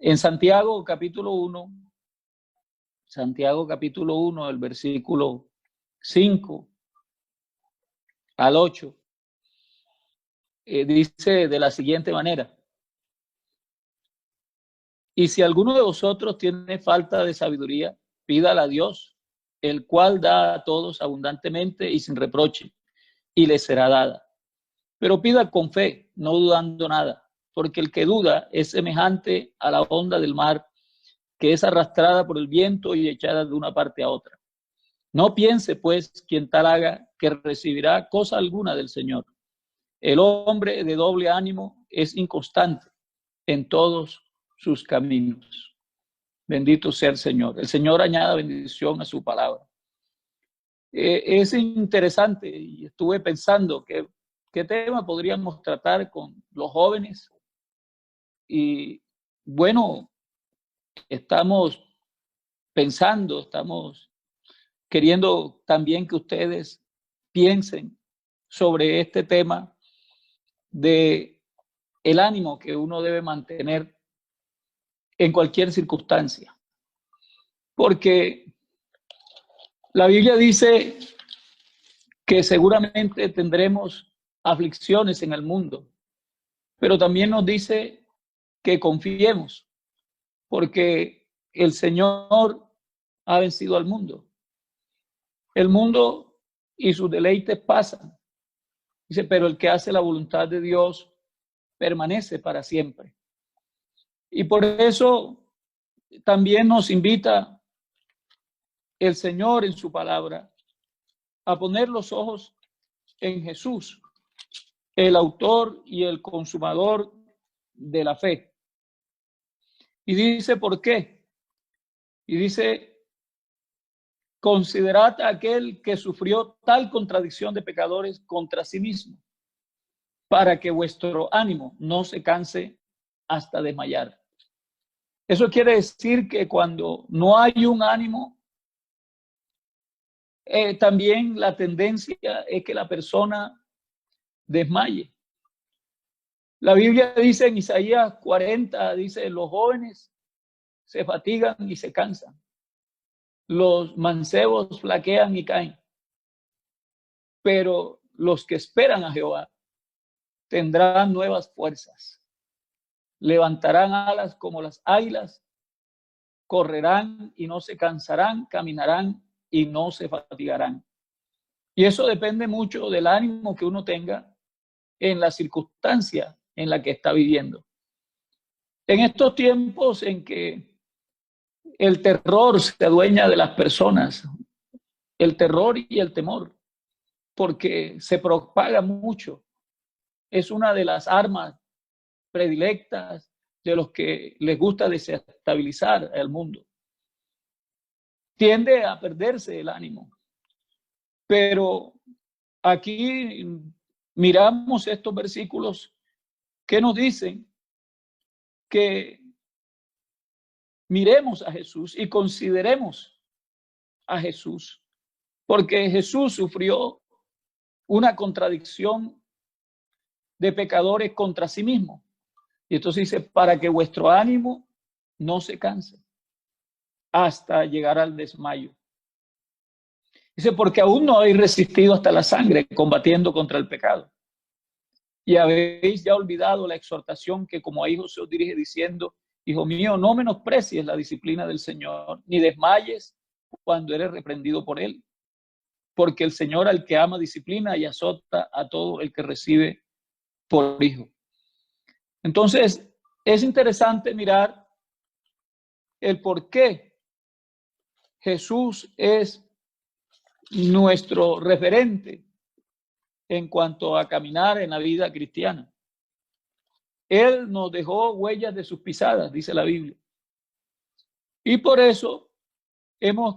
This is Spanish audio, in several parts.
En Santiago capítulo 1, el versículo 5 al 8, dice de la siguiente manera: y si alguno de vosotros tiene falta de sabiduría, pídala a Dios, el cual da a todos abundantemente y sin reproche, y le será dada. Pero pida con fe, no dudando nada, porque el que duda es semejante a la onda del mar, que es arrastrada por el viento y echada de una parte a otra. No piense, pues, quien tal haga, que recibirá cosa alguna del Señor. El hombre de doble ánimo es inconstante en todos sus caminos. Bendito sea el Señor. El Señor añada bendición a su palabra. Es interesante, y estuve pensando qué tema podríamos tratar con los jóvenes. Y bueno, estamos pensando, estamos queriendo también que ustedes piensen sobre este tema de el ánimo que uno debe mantener en cualquier circunstancia. Porque la Biblia dice que seguramente tendremos aflicciones en el mundo, pero también nos dice que confiemos, porque el Señor ha vencido al mundo. El mundo y sus deleites pasan. Dice, pero el que hace la voluntad de Dios permanece para siempre. Y por eso también nos invita el Señor en su palabra a poner los ojos en Jesús, el autor y el consumador de la fe. Y dice, ¿por qué? Y dice, considerad a aquel que sufrió tal contradicción de pecadores contra sí mismo, para que vuestro ánimo no se canse hasta desmayar. Eso quiere decir que cuando no hay un ánimo, también la tendencia es que la persona desmaye. La Biblia dice en Isaías 40, dice, los jóvenes se fatigan y se cansan. Los mancebos flaquean y caen. Pero los que esperan a Jehová tendrán nuevas fuerzas. Levantarán alas como las águilas, correrán y no se cansarán, caminarán y no se fatigarán. Y eso depende mucho del ánimo que uno tenga en la circunstancia en la que está viviendo. En estos tiempos en que el terror se adueña de las personas, el terror y el temor, porque se propaga mucho, es una de las armas predilectas de los que les gusta desestabilizar el mundo. Tiende a perderse el ánimo. Pero aquí miramos estos versículos que nos dicen que miremos a Jesús y consideremos a Jesús, porque Jesús sufrió una contradicción de pecadores contra sí mismo. Y entonces dice, para que vuestro ánimo no se canse hasta llegar al desmayo. Dice, porque aún no habéis resistido hasta la sangre combatiendo contra el pecado. Y habéis ya olvidado la exhortación que como a hijos se os dirige diciendo, hijo mío, no menosprecies la disciplina del Señor, ni desmayes cuando eres reprendido por él. Porque el Señor al que ama disciplina y azota a todo el que recibe por hijo. Entonces, es interesante mirar el por qué Jesús es nuestro referente en cuanto a caminar en la vida cristiana. Él nos dejó huellas de sus pisadas, dice la Biblia. Y por eso hemos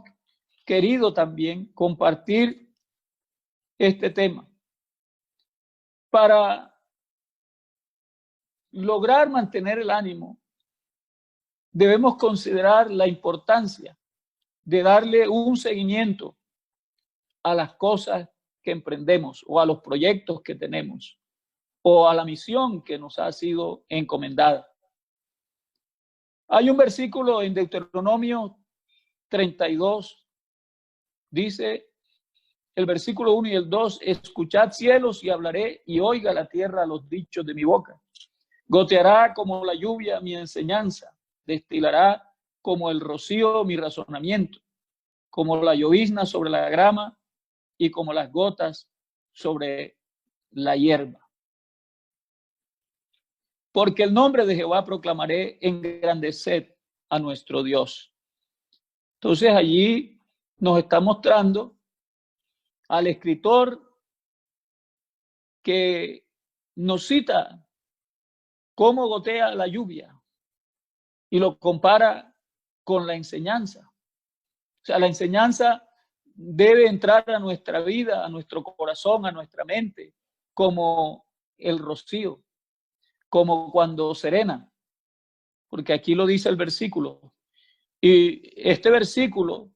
querido también compartir este tema para lograr mantener el ánimo. Debemos considerar la importancia de darle un seguimiento a las cosas que emprendemos o a los proyectos que tenemos o a la misión que nos ha sido encomendada. Hay un versículo en Deuteronomio 32, dice el versículo 1 y el 2, escuchad cielos y hablaré, y oiga la tierra los dichos de mi boca. Goteará como la lluvia mi enseñanza, destilará como el rocío mi razonamiento, como la llovizna sobre la grama y como las gotas sobre la hierba. Porque el nombre de Jehová proclamaré, engrandeced a nuestro Dios. Entonces allí nos está mostrando al escritor que nos cita cómo gotea la lluvia y lo compara con la enseñanza. O sea, la enseñanza debe entrar a nuestra vida, a nuestro corazón, a nuestra mente, como el rocío, como cuando serena, porque aquí lo dice el versículo. Y este versículo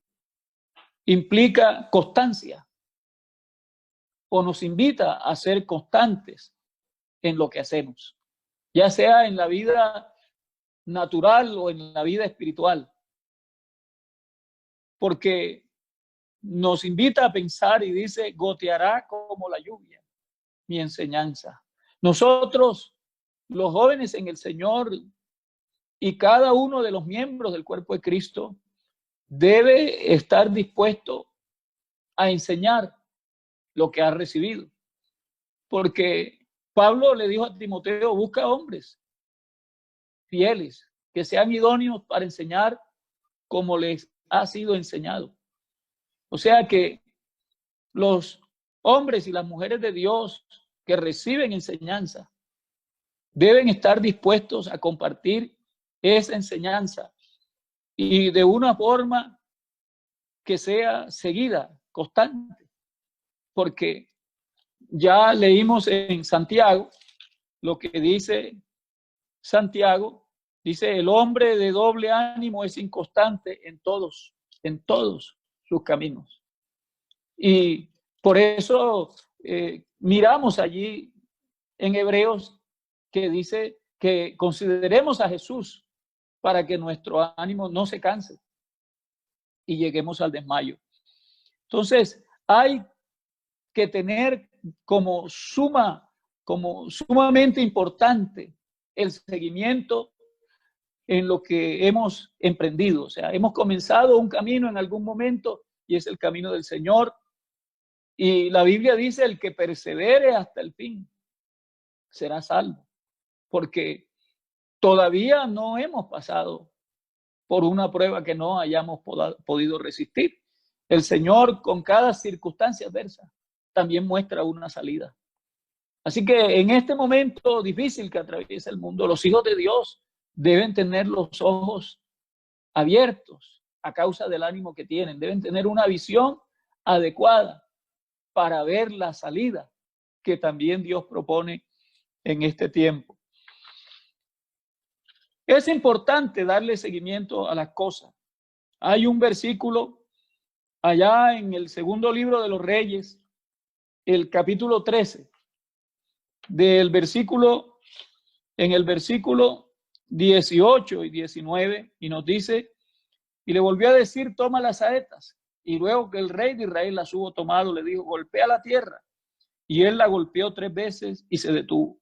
implica constancia o nos invita a ser constantes en lo que hacemos, ya sea en la vida natural o en la vida espiritual, porque nos invita a pensar y dice, goteará como la lluvia mi enseñanza. Nosotros, los jóvenes en el Señor y cada uno de los miembros del cuerpo de Cristo, debe estar dispuesto a enseñar lo que ha recibido. Porque Pablo le dijo a Timoteo, busca hombres fieles, que sean idóneos para enseñar como les ha sido enseñado. O sea que los hombres y las mujeres de Dios que reciben enseñanza deben estar dispuestos a compartir esa enseñanza y de una forma que sea seguida, constante, porque ya leímos en Santiago lo que dice Santiago, dice, el hombre de doble ánimo es inconstante en todos sus caminos. Y por eso miramos allí en Hebreos que dice que consideremos a Jesús para que nuestro ánimo no se canse y lleguemos al desmayo. Entonces, hay que tener como sumamente importante el seguimiento en lo que hemos emprendido. O sea, hemos comenzado un camino en algún momento y es el camino del Señor. Y la Biblia dice, el que persevere hasta el fin será salvo, porque todavía no hemos pasado por una prueba que no hayamos podido resistir. El Señor, con cada circunstancia adversa, también muestra una salida. Así que en este momento difícil que atraviesa el mundo, los hijos de Dios deben tener los ojos abiertos a causa del ánimo que tienen. Deben tener una visión adecuada para ver la salida que también Dios propone en este tiempo. Es importante darle seguimiento a las cosas. Hay un versículo allá en el segundo libro de los Reyes, el capítulo 13, en el versículo 18 y 19, y nos dice, y le volvió a decir, toma las saetas. Y luego que el rey de Israel las hubo tomado, le dijo, golpea la tierra. Y él la golpeó 3 veces y se detuvo.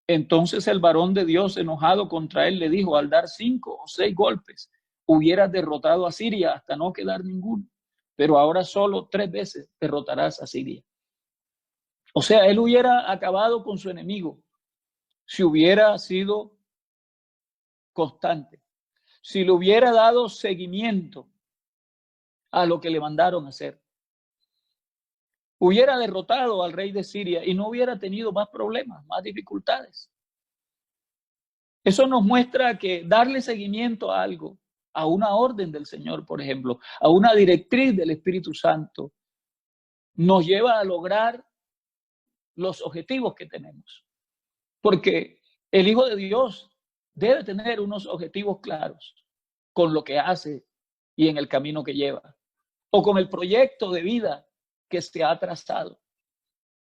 Entonces el varón de Dios, enojado contra él, le dijo, al dar 5 o 6 golpes, hubieras derrotado a Siria hasta no quedar ninguno. Pero ahora solo 3 veces derrotarás a Siria. O sea, él hubiera acabado con su enemigo si hubiera sido constante, si le hubiera dado seguimiento a lo que le mandaron a hacer. Hubiera derrotado al rey de Siria y no hubiera tenido más problemas, más dificultades. Eso nos muestra que darle seguimiento a algo, a una orden del Señor, por ejemplo, a una directriz del Espíritu Santo, nos lleva a lograr los objetivos que tenemos. Porque el Hijo de Dios debe tener unos objetivos claros con lo que hace y en el camino que lleva, o con el proyecto de vida que se ha trazado.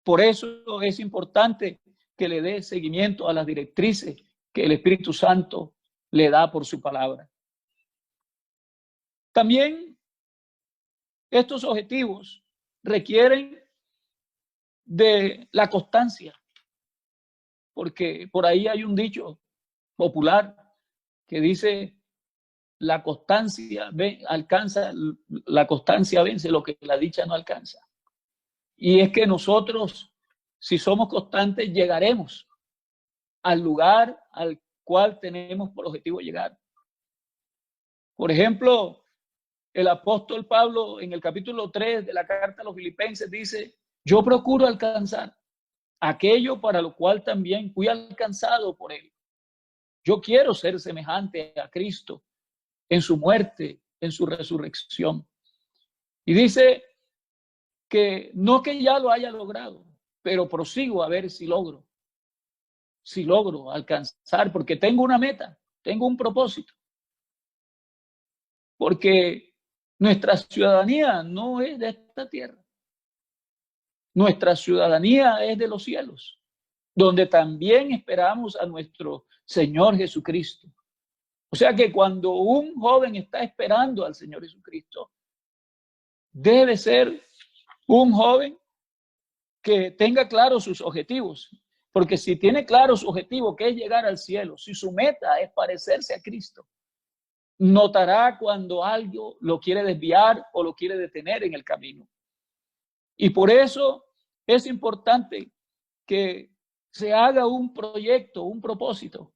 Por eso es importante que le dé seguimiento a las directrices que el Espíritu Santo le da por su palabra. También estos objetivos requieren de la constancia, porque por ahí hay un dicho popular que dice: la constancia vence lo que la dicha no alcanza. Y es que nosotros, si somos constantes, llegaremos al lugar al cual tenemos por objetivo llegar. Por ejemplo, el apóstol Pablo en el capítulo 3 de la carta a los Filipenses dice: yo procuro alcanzar aquello para lo cual también fui alcanzado por él. Yo quiero ser semejante a Cristo en su muerte, en su resurrección. Y dice que no que ya lo haya logrado, pero prosigo a ver si logro alcanzar, porque tengo una meta, tengo un propósito. Porque nuestra ciudadanía no es de esta tierra. Nuestra ciudadanía es de los cielos, donde también esperamos a nuestro Señor Jesucristo. O sea que cuando un joven está esperando al Señor Jesucristo, debe ser un joven que tenga claros sus objetivos. Porque si tiene claro su objetivo, que es llegar al cielo, si su meta es parecerse a Cristo, notará cuando algo lo quiere desviar o lo quiere detener en el camino. Y por eso es importante que se haga un proyecto, un propósito.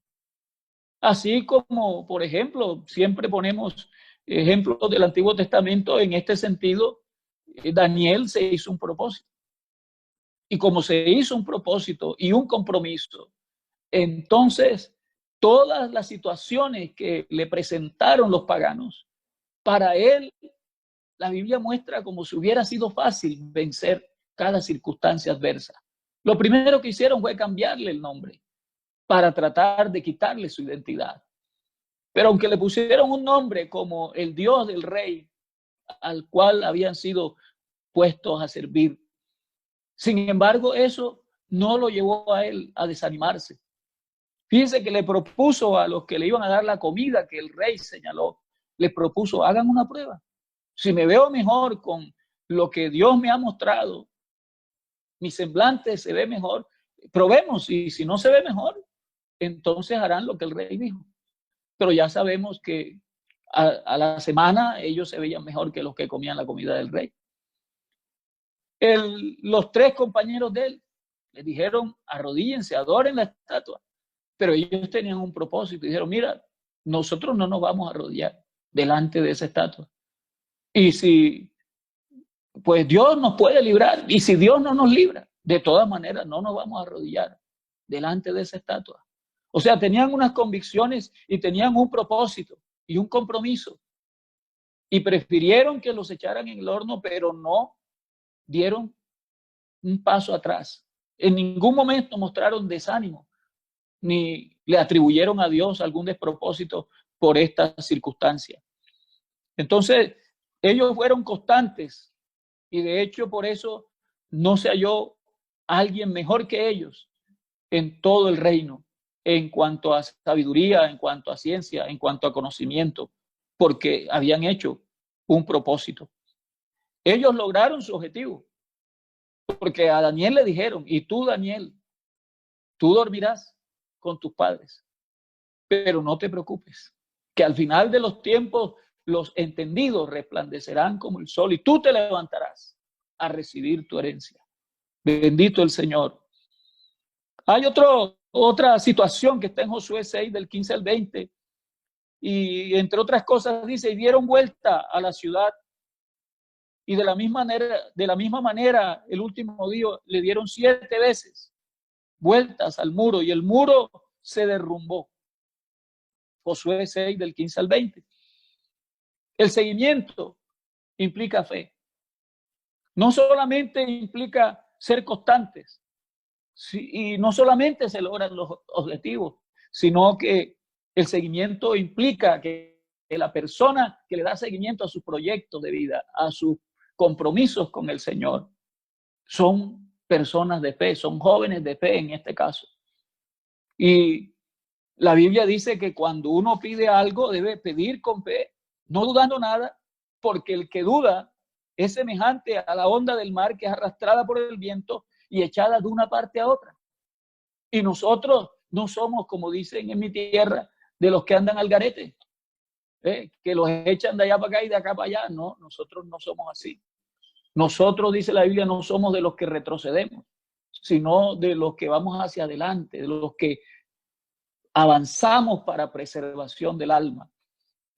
Así como, por ejemplo, siempre ponemos ejemplos del Antiguo Testamento en este sentido. Daniel se hizo un propósito. Y como se hizo un propósito y un compromiso, entonces todas las situaciones que le presentaron los paganos, para él, la Biblia muestra como si hubiera sido fácil vencer cada circunstancia adversa. Lo primero que hicieron fue cambiarle el nombre para tratar de quitarle su identidad. Pero aunque le pusieron un nombre como el Dios del rey al cual habían sido puestos a servir, sin embargo, eso no lo llevó a él a desanimarse. Fíjense que le propuso a los que le iban a dar la comida que el rey señaló, les propuso: hagan una prueba. Si me veo mejor con lo que Dios me ha mostrado, mi semblante se ve mejor, probemos, y si no se ve mejor, entonces harán lo que el rey dijo. Pero ya sabemos que a la semana ellos se veían mejor que los que comían la comida del rey. Los tres compañeros de él le dijeron: arrodíllense, adoren la estatua. Pero ellos tenían un propósito y dijeron: mira, nosotros no nos vamos a arrodillar delante de esa estatua. Y si, pues Dios nos puede librar, y si Dios no nos libra, de todas maneras no nos vamos a arrodillar delante de esa estatua. O sea, tenían unas convicciones y tenían un propósito y un compromiso. Y prefirieron que los echaran en el horno, pero no dieron un paso atrás. En ningún momento mostraron desánimo, ni le atribuyeron a Dios algún despropósito por esta circunstancia. Entonces, ellos fueron constantes y de hecho por eso no se halló alguien mejor que ellos en todo el reino, en cuanto a sabiduría, en cuanto a ciencia, en cuanto a conocimiento, porque habían hecho un propósito. Ellos lograron su objetivo, porque a Daniel le dijeron: y tú, Daniel, tú dormirás con tus padres, pero no te preocupes, que al final de los tiempos los entendidos resplandecerán como el sol y tú te levantarás a recibir tu herencia. Bendito el Señor. Hay otra situación que está en Josué 6 del 15 al 20 y entre otras cosas dice: y dieron vuelta a la ciudad y de la misma manera el último día le dieron 7 veces vueltas al muro y el muro se derrumbó. Josué 6 del 15 al 20. El seguimiento implica fe. No solamente implica ser constantes y no solamente se logran los objetivos, sino que el seguimiento implica que la persona que le da seguimiento a sus proyectos de vida, a sus compromisos con el Señor, son personas de fe, son jóvenes de fe en este caso. Y La Biblia dice que cuando uno pide algo debe pedir con fe, no dudando nada, porque el que duda es semejante a la onda del mar que es arrastrada por el viento y echada de una parte a otra. Y nosotros no somos, como dicen en mi tierra, de los que andan al garete, que los echan de allá para acá y de acá para allá. No, nosotros no somos así. Nosotros, dice la Biblia, no somos de los que retrocedemos, sino de los que vamos hacia adelante, de los que avanzamos para preservación del alma.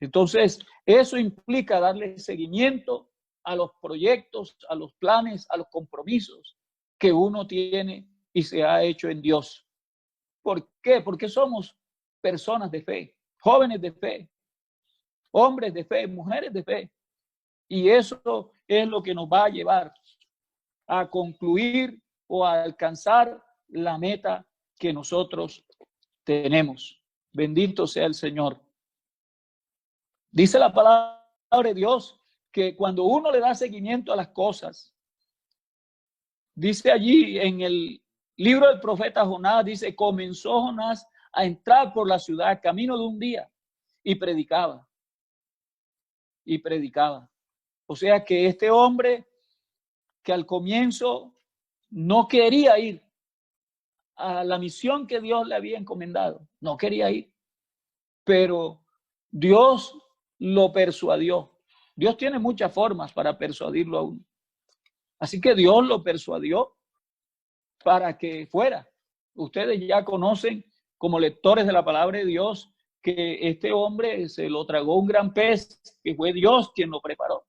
Entonces, eso implica darle seguimiento a los proyectos, a los planes, a los compromisos que uno tiene y se ha hecho en Dios. ¿Por qué? Porque somos personas de fe, jóvenes de fe, hombres de fe, mujeres de fe. Y eso es lo que nos va a llevar a concluir o a alcanzar la meta que nosotros tenemos. Bendito sea el Señor. Dice la palabra de Dios que cuando uno le da seguimiento a las cosas, dice allí en el libro del profeta Jonás, dice, comenzó Jonás a entrar por la ciudad camino de un día y predicaba. Y predicaba. O sea que este hombre que al comienzo no quería ir a la misión que Dios le había encomendado, no quería ir, pero Dios lo persuadió. Dios tiene muchas formas para persuadirlo a uno. Así que Dios lo persuadió para que fuera. Ustedes ya conocen, como lectores de la palabra de Dios, que este hombre se lo tragó un gran pez, que fue Dios quien lo preparó.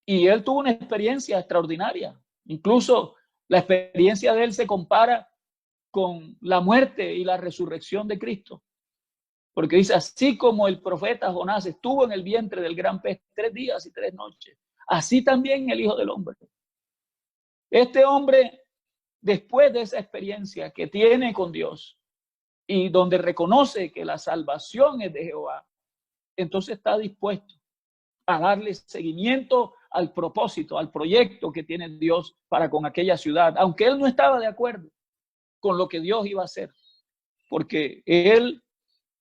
Y él tuvo una experiencia extraordinaria. Incluso la experiencia de él se compara con la muerte y la resurrección de Cristo. Porque dice, así como el profeta Jonás estuvo en el vientre del gran pez 3 días y 3 noches, así también el Hijo del Hombre. Este hombre, después de esa experiencia que tiene con Dios y donde reconoce que la salvación es de Jehová, entonces está dispuesto a darle seguimiento al propósito, al proyecto que tiene Dios para con aquella ciudad, aunque él no estaba de acuerdo con lo que Dios iba a hacer, porque él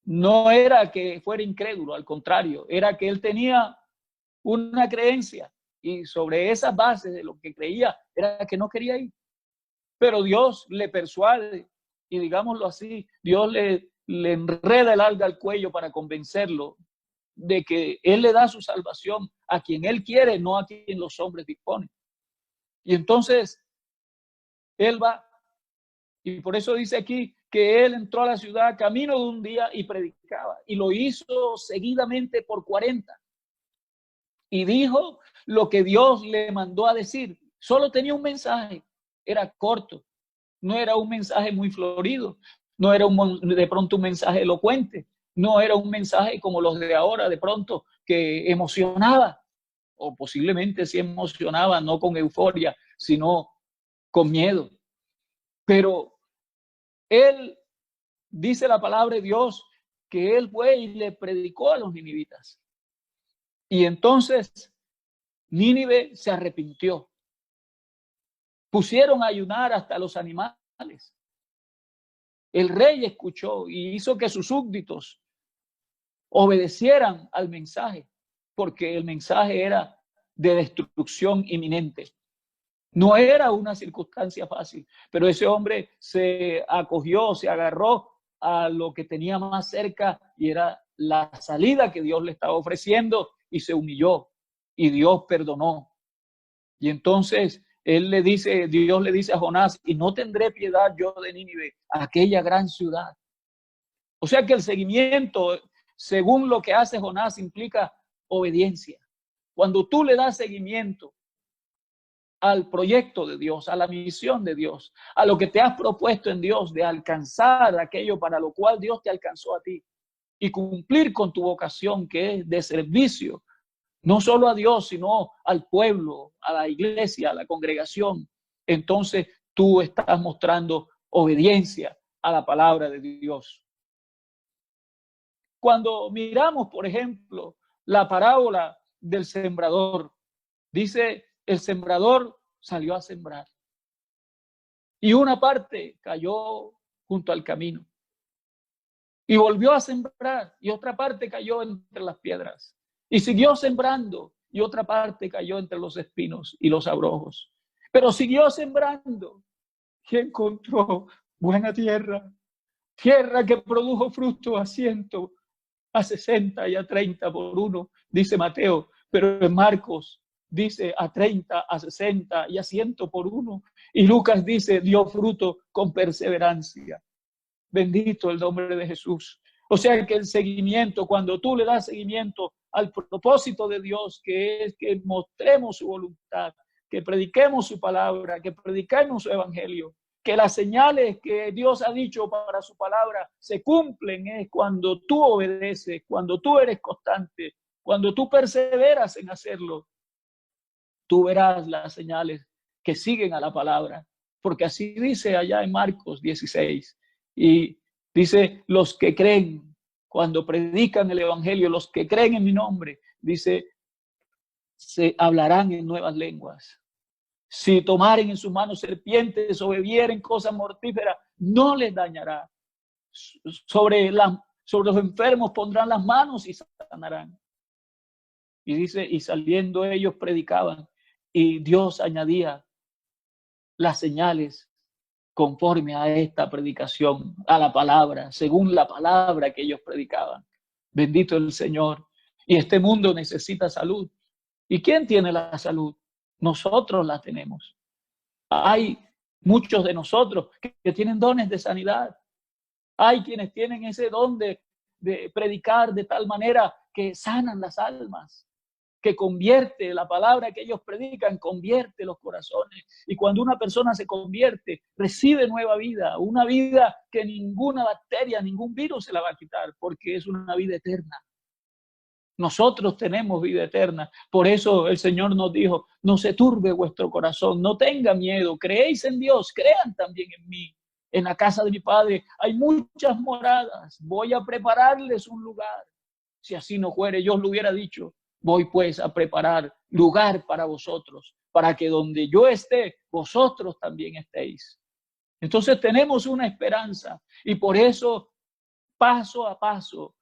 no era que fuera incrédulo, al contrario, era que él tenía una creencia y sobre esas bases de lo que creía era que no quería ir. Pero Dios le persuade y digámoslo así, Dios le enreda el alga al cuello para convencerlo de que Él le da su salvación a quien Él quiere, no a quien los hombres disponen. Y entonces Él va, y por eso dice aquí que Él entró a la ciudad camino de un día y predicaba, y lo hizo seguidamente por 40. Y dijo lo que Dios le mandó a decir. Solo tenía un mensaje, era corto, no era un mensaje muy florido, no era de pronto un mensaje elocuente, no era un mensaje como los de ahora, de pronto, que emocionaba, o posiblemente sí emocionaba, no con euforia, sino con miedo. Pero él, dice la palabra de Dios, que él fue y le predicó a los ninivitas. Y entonces Nínive se arrepintió. Pusieron a ayunar hasta los animales. El rey escuchó y hizo que sus súbditos obedecieran al mensaje, porque el mensaje era de destrucción inminente. No era una circunstancia fácil, pero ese hombre se acogió, se agarró a lo que tenía más cerca y era la salida que Dios le estaba ofreciendo y se humilló y Dios perdonó. Y entonces Dios le dice a Jonás, y no tendré piedad yo de Nínive, aquella gran ciudad. O sea que el seguimiento, según lo que hace Jonás, implica obediencia. Cuando tú le das seguimiento al proyecto de Dios, a la misión de Dios, a lo que te has propuesto en Dios de alcanzar aquello para lo cual Dios te alcanzó a ti y cumplir con tu vocación que es de servicio, no solo a Dios, sino al pueblo, a la iglesia, a la congregación, entonces tú estás mostrando obediencia a la palabra de Dios. Cuando miramos, por ejemplo, la parábola del sembrador, dice, el sembrador salió a sembrar y una parte cayó junto al camino. Y volvió a sembrar, y otra parte cayó entre las piedras. Y siguió sembrando, y otra parte cayó entre los espinos y los abrojos. Pero siguió sembrando, y encontró buena tierra, tierra que produjo fruto a 100, a 60 y a 30 por uno, dice Mateo, pero en Marcos dice a 30, a 60 y a 100 por uno. Y Lucas dice, dio fruto con perseverancia. Bendito el nombre de Jesús. O sea que el seguimiento, cuando tú le das seguimiento al propósito de Dios, que es que mostremos su voluntad, que prediquemos su palabra, que prediquemos su evangelio, que las señales que Dios ha dicho para su palabra se cumplen, es cuando tú obedeces, cuando tú eres constante, cuando tú perseveras en hacerlo, tú verás las señales que siguen a la palabra, porque así dice allá en Marcos 16, y dice, los que creen, cuando predican el evangelio, los que creen en mi nombre, dice, se hablarán en nuevas lenguas. Si tomaren en sus manos serpientes o bebieren cosas mortíferas, no les dañará. Sobre los enfermos pondrán las manos y sanarán. Y dice, y saliendo ellos predicaban, y Dios añadía las señales conforme a esta predicación, a la palabra, según la palabra que ellos predicaban. Bendito el Señor. Y este mundo necesita salud. ¿Y quién tiene la salud? Nosotros la tenemos. Hay muchos de nosotros que tienen dones de sanidad. Hay quienes tienen ese don de predicar de tal manera que sanan las almas, que convierte la palabra que ellos predican, convierte los corazones. Y cuando una persona se convierte, recibe nueva vida, una vida que ninguna bacteria, ningún virus se la va a quitar, porque es una vida eterna. Nosotros tenemos vida eterna. Por eso el Señor nos dijo, no se turbe vuestro corazón, no tenga miedo, creéis en Dios, crean también en mí. En la casa de mi Padre hay muchas moradas, voy a prepararles un lugar. Si así no fuere, yo os lo hubiera dicho, voy pues a preparar lugar para vosotros, para que donde yo esté, vosotros también estéis. Entonces tenemos una esperanza y por eso paso a paso,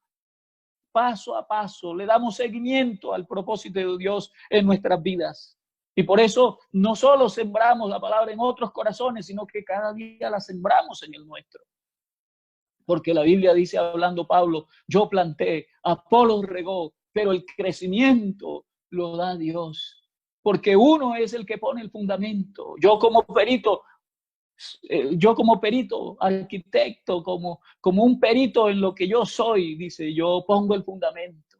le damos seguimiento al propósito de Dios en nuestras vidas. Y por eso no solo sembramos la palabra en otros corazones, sino que cada día la sembramos en el nuestro. Porque la Biblia dice, hablando Pablo, yo planté, Apolos regó, pero el crecimiento lo da Dios. Porque uno es el que pone el fundamento. Yo como perito, arquitecto, como un perito en lo que yo soy, dice, yo pongo el fundamento.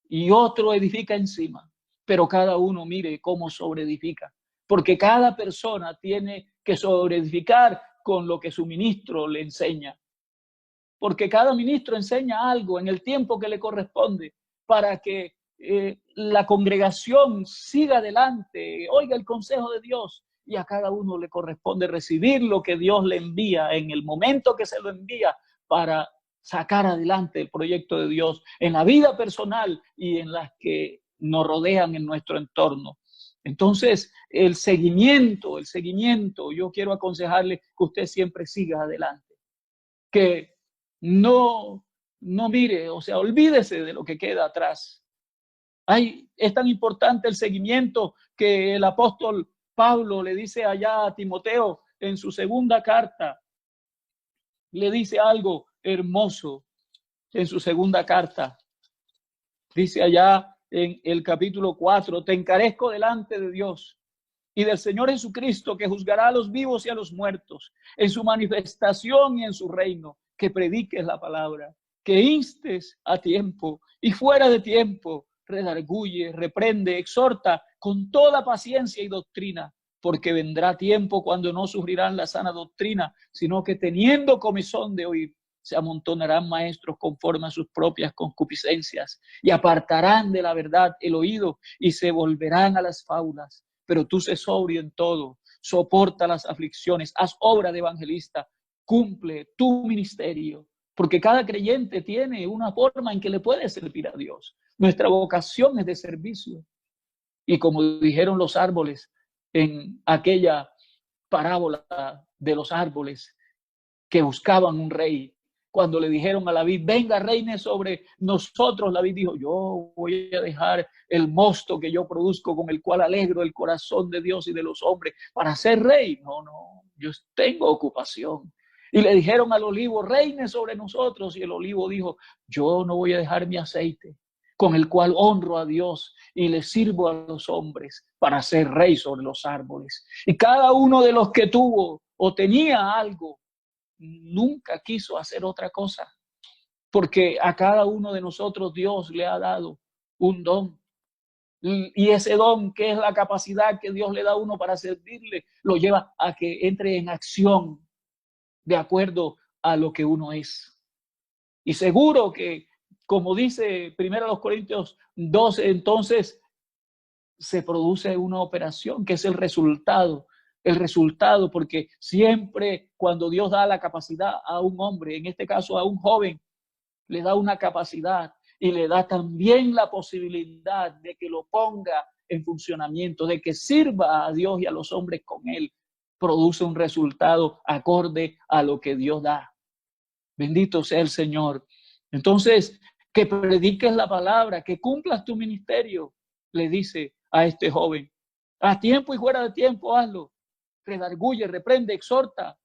Y otro edifica encima. Pero cada uno mire cómo sobreedifica. Porque cada persona tiene que sobreedificar con lo que su ministro le enseña. Porque cada ministro enseña algo en el tiempo que le corresponde para que la congregación siga adelante, oiga el consejo de Dios, y a cada uno le corresponde recibir lo que Dios le envía en el momento que se lo envía para sacar adelante el proyecto de Dios en la vida personal y en las que nos rodean en nuestro entorno. Entonces, el seguimiento, yo quiero aconsejarle que usted siempre siga adelante, que no mire, o sea, olvídese de lo que queda atrás. Es tan importante el seguimiento que el apóstol Pablo le dice allá a Timoteo en su segunda carta, le dice algo hermoso en su segunda carta. Dice allá en el capítulo 4, te encarezco delante de Dios y del Señor Jesucristo, que juzgará a los vivos y a los muertos en su manifestación y en su reino, que prediques la palabra, que instes a tiempo y fuera de tiempo, redarguye, reprende, exhorta con toda paciencia y doctrina, porque vendrá tiempo cuando no sufrirán la sana doctrina, sino que teniendo comezón de oír, se amontonarán maestros conforme a sus propias concupiscencias y apartarán de la verdad el oído y se volverán a las fábulas. Pero tú sé sobrio en todo, soporta las aflicciones, haz obra de evangelista, cumple tu ministerio, porque cada creyente tiene una forma en que le puede servir a Dios. Nuestra vocación es de servicio. Y como dijeron los árboles en aquella parábola de los árboles que buscaban un rey, Cuando le dijeron a la vid, venga, reine sobre nosotros, la vid dijo, yo voy a dejar el mosto que yo produzco, con el cual alegro el corazón de Dios y de los hombres, para ser rey. No, yo tengo ocupación. Y le dijeron al olivo, reine sobre nosotros. Y el olivo dijo, yo no voy a dejar mi aceite, con el cual honro a Dios y le sirvo a los hombres, para ser rey sobre los árboles. Y cada uno de los que tuvo o tenía algo, nunca quiso hacer otra cosa, porque a cada uno de nosotros Dios le ha dado un don. Y ese don, que es la capacidad que Dios le da a uno para servirle, lo lleva a que entre en acción de acuerdo a lo que uno es. Y seguro que, como dice 1 Corintios 12, entonces se produce una operación que es el resultado, porque siempre cuando Dios da la capacidad a un hombre, en este caso a un joven, le da una capacidad y le da también la posibilidad de que lo ponga en funcionamiento, de que sirva a Dios y a los hombres con él, produce un resultado acorde a lo que Dios da. Bendito sea el Señor. Entonces, que prediques la palabra, que cumplas tu ministerio, le dice a este joven. A tiempo y fuera de tiempo, hazlo. Redarguye, reprende, exhorta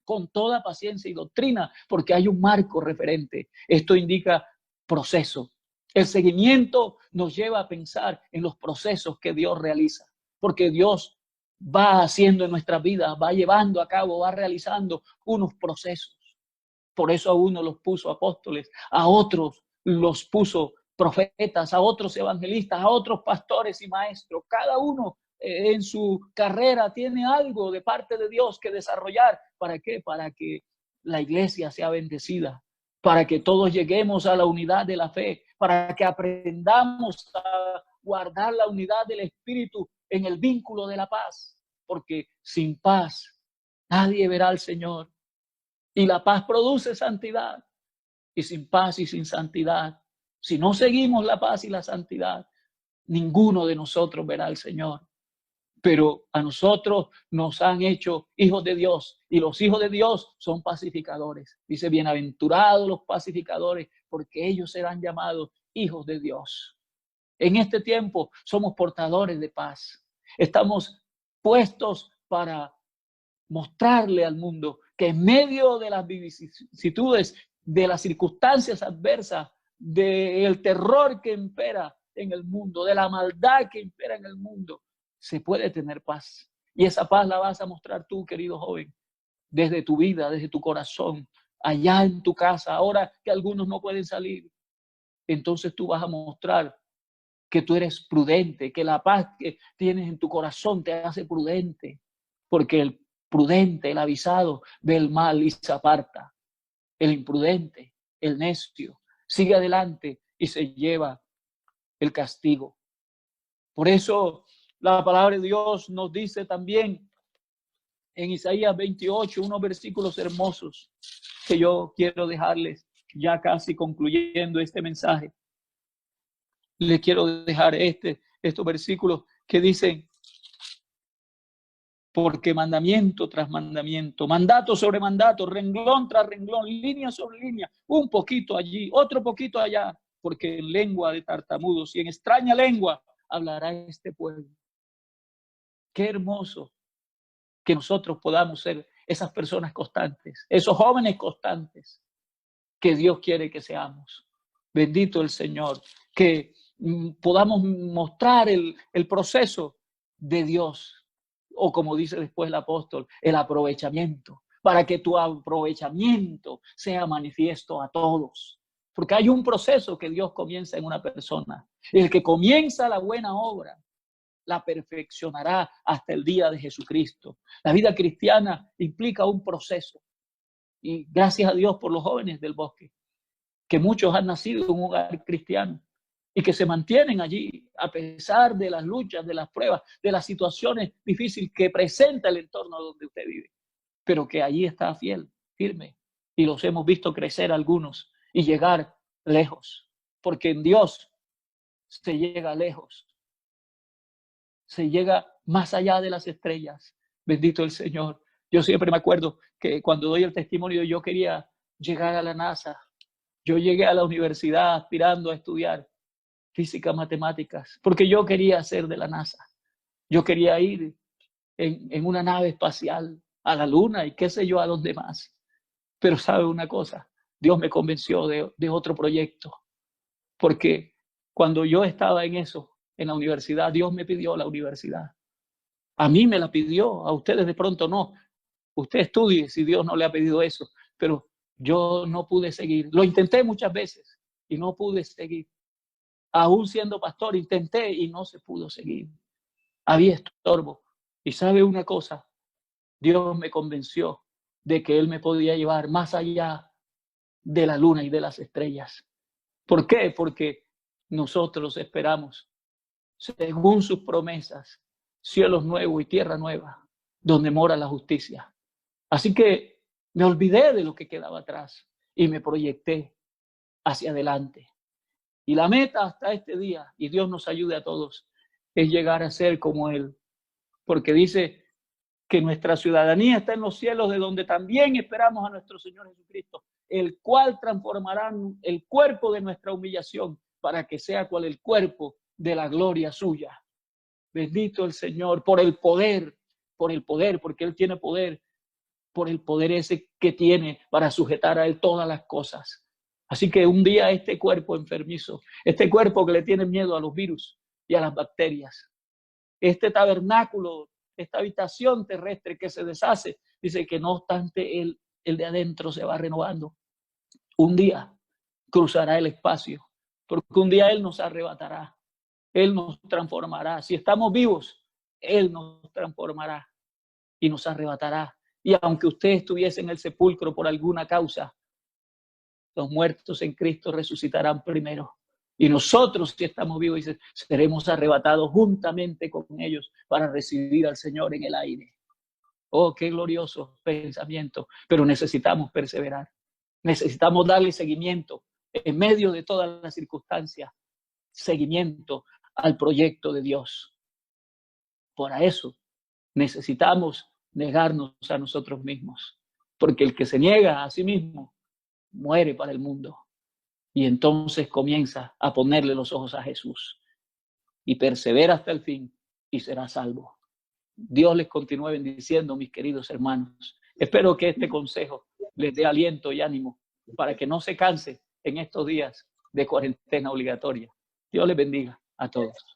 con toda paciencia y doctrina, porque hay un marco referente. Esto indica proceso. El seguimiento nos lleva a pensar en los procesos que Dios realiza, porque Dios va haciendo en nuestras vidas, va llevando a cabo, va realizando unos procesos. Por eso a unos los puso apóstoles, a otros los puso profetas, a otros evangelistas, a otros pastores y maestros. Cada uno en su carrera tiene algo de parte de Dios que desarrollar. ¿Para qué? Para que la iglesia sea bendecida, para que todos lleguemos a la unidad de la fe, para que aprendamos a guardar la unidad del Espíritu en el vínculo de la paz, porque sin paz nadie verá al Señor. Y la paz produce santidad. Y sin paz y sin santidad, si no seguimos la paz y la santidad, ninguno de nosotros verá al Señor. Pero a nosotros nos han hecho hijos de Dios, y los hijos de Dios son pacificadores. Dice, bienaventurados los pacificadores, porque ellos serán llamados hijos de Dios. En este tiempo somos portadores de paz. Estamos puestos para mostrarle al mundo que en medio de las vicisitudes, de las circunstancias adversas, del terror que impera en el mundo, de la maldad que impera en el mundo, se puede tener paz. Y esa paz la vas a mostrar tú, querido joven, desde tu vida, desde tu corazón, allá en tu casa. Ahora que algunos no pueden salir, entonces tú vas a mostrar que tú eres prudente, que la paz que tienes en tu corazón te hace prudente, porque el prudente, el avisado, ve el mal y se aparta. El imprudente, el necio, sigue adelante y se lleva el castigo. Por eso la palabra de Dios nos dice también en Isaías 28, unos versículos hermosos que yo quiero dejarles ya casi concluyendo este mensaje. Le quiero dejar estos versículos que dicen, porque mandamiento tras mandamiento, mandato sobre mandato, renglón tras renglón, línea sobre línea, un poquito allí, otro poquito allá, porque en lengua de tartamudos y en extraña lengua hablará este pueblo. Qué hermoso que nosotros podamos ser esas personas constantes, esos jóvenes constantes que Dios quiere que seamos. Bendito el Señor, que podamos mostrar el proceso de Dios, o como dice después el apóstol, el aprovechamiento, para que tu aprovechamiento sea manifiesto a todos. Porque hay un proceso que Dios comienza en una persona. El que comienza la buena obra, la perfeccionará hasta el día de Jesucristo. La vida cristiana implica un proceso. Y gracias a Dios por los jóvenes del bosque, que muchos han nacido en un hogar cristiano y que se mantienen allí a pesar de las luchas, de las pruebas, de las situaciones difíciles que presenta el entorno donde usted vive, pero que allí está fiel, firme, y los hemos visto crecer algunos y llegar lejos, porque en Dios se llega lejos, se llega más allá de las estrellas. Bendito el Señor. Yo siempre me acuerdo que cuando doy el testimonio yo quería llegar a la NASA. Yo llegué a la universidad aspirando a estudiar física, matemáticas, porque yo quería ser de la NASA. Yo quería ir en una nave espacial a la luna y qué sé yo a dónde más. Pero sabe una cosa, Dios me convenció de otro proyecto, porque cuando yo estaba en eso, en la universidad, Dios me pidió la universidad. A mí me la pidió, a ustedes de pronto no. Usted estudie si Dios no le ha pedido eso, pero yo no pude seguir. Lo intenté muchas veces y no pude seguir. Aún siendo pastor, intenté y no se pudo seguir. Había estorbo. Y sabe una cosa, Dios me convenció de que Él me podía llevar más allá de la luna y de las estrellas. ¿Por qué? Porque nosotros esperamos, según sus promesas, cielos nuevos y tierra nueva, donde mora la justicia. Así que me olvidé de lo que quedaba atrás y me proyecté hacia adelante. Y la meta hasta este día, y Dios nos ayude a todos, es llegar a ser como Él. Porque dice que nuestra ciudadanía está en los cielos, de donde también esperamos a nuestro Señor Jesucristo, el cual transformará el cuerpo de nuestra humillación para que sea cual el cuerpo de la gloria suya. Bendito el Señor por el poder, porque Él tiene poder, por el poder ese que tiene para sujetar a Él todas las cosas. Así que un día este cuerpo enfermizo, este cuerpo que le tiene miedo a los virus y a las bacterias, este tabernáculo, esta habitación terrestre que se deshace, dice que no obstante el de adentro se va renovando. Un día cruzará el espacio, porque un día Él nos arrebatará, Él nos transformará. Si estamos vivos, Él nos transformará y nos arrebatará. Y aunque usted estuviese en el sepulcro por alguna causa, los muertos en Cristo resucitarán primero. Y nosotros, si estamos vivos, dice, seremos arrebatados juntamente con ellos para recibir al Señor en el aire. Oh, qué glorioso pensamiento. Pero necesitamos perseverar. Necesitamos darle seguimiento en medio de todas las circunstancias. Seguimiento al proyecto de Dios. Por eso necesitamos negarnos a nosotros mismos. Porque el que se niega a sí mismo muere para el mundo. Y entonces comienza a ponerle los ojos a Jesús y persevera hasta el fin y será salvo. Dios les continúe bendiciendo, mis queridos hermanos. Espero que este consejo les dé aliento y ánimo para que no se canse en estos días de cuarentena obligatoria. Dios les bendiga a todos.